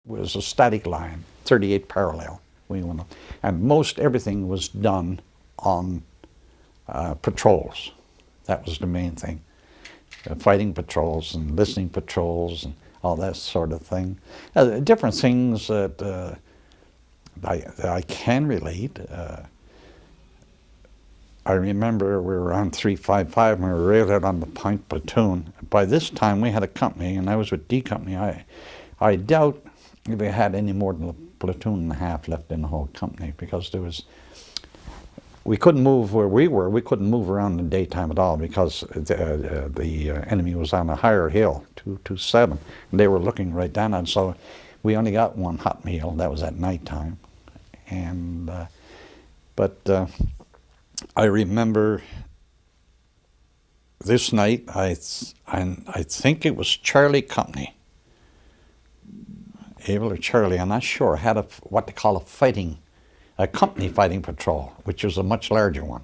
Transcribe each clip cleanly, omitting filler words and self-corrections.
was a static line, 38 parallel. We went up. And most everything was done on patrols. That was the main thing. Fighting patrols and listening patrols and all that sort of thing. Different things that I can relate. I remember we were on 355 and we were railed out on the Point platoon. By this time we had a company, and I was with D Company. I doubt if we had any more than a platoon and a half left in the whole company, because we couldn't move where we were. We couldn't move around in the daytime at all, because the enemy was on a higher hill, 227, and they were looking right down on us. So we only got one hot meal. That was at nighttime. And but I remember this night, I think it was Charlie Company, Abel or Charlie, I'm not sure, had what they call a company fighting patrol, which was a much larger one.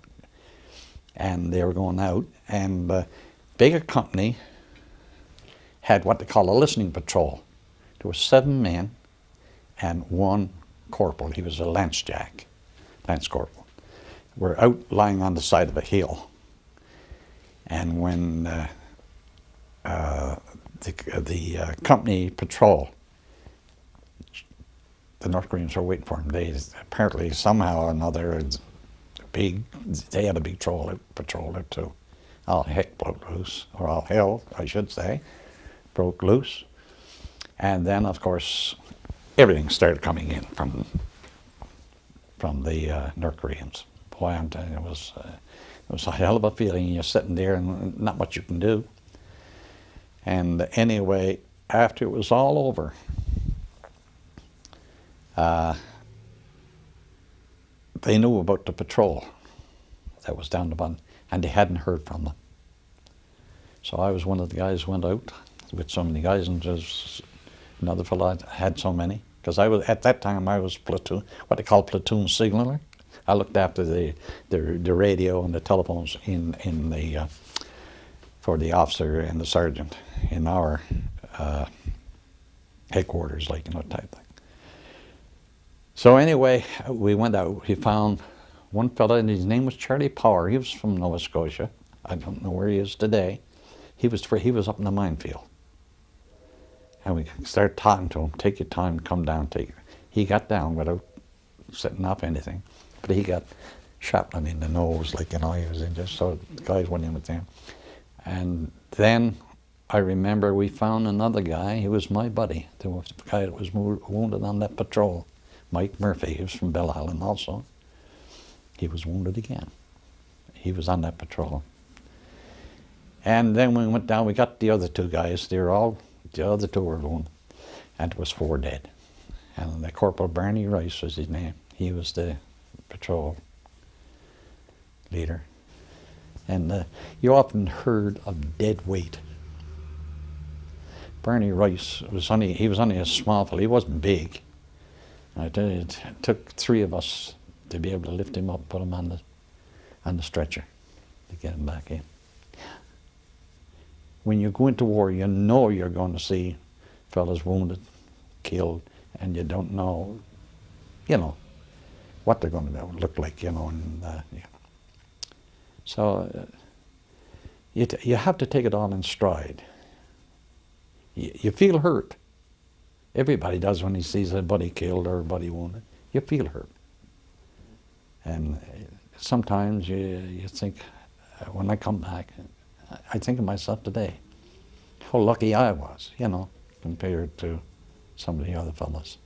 And they were going out, and bigger company had what they call a listening patrol. There were 7 men and 1 corporal. He was a lance corporal. We're out lying on the side of a hill. And when the company patrol, the North Koreans were waiting for him. They apparently somehow or another, they had a big patrol there too. All heck broke loose, or all hell, I should say, broke loose. And then, of course, everything started coming in from the North Koreans. Boy, I'm telling you, it was a hell of a feeling. You're sitting there and not much you can do. And anyway, after it was all over, they knew about the patrol that was down the bottom, and they hadn't heard from them. So I was one of the guys who went out with so many guys, and just another fellow had so many, because at that time I was platoon, what they call platoon signaler. I looked after the radio and the telephones for the officer and the sergeant in our headquarters, like, type thing. So anyway, we went out. We found one fellow, and his name was Charlie Power. He was from Nova Scotia. I don't know where he is today. He was up in the minefield. And we started talking to him, take your time, come down, He got down without setting off anything. But he got shrapnel in the nose, like, he was injured, so the guys went in with him. And then I remember we found another guy. He was my buddy, the guy that was wounded on that patrol, Mike Murphy. He was from Bell Island also. He was wounded again. He was on that patrol. And then when we went down, we got the other 2 guys. The other 2 were wounded, and it was 4 dead. And the Corporal Barney Rice was his name. He was the patrol leader. And you often heard of dead weight. Barney Rice was only a small fellow. He wasn't big. I tell you, it took 3 of us to be able to lift him up, put him on the stretcher to get him back in. When you go into war, you know you're going to see fellas wounded, killed, and you don't know, what they're going to look like, So you have to take it all in stride. You feel hurt. Everybody does when he sees a buddy killed or a buddy wounded. You feel hurt. And sometimes you think, when I come back, I think of myself today, how lucky I was, compared to some of the other fellas.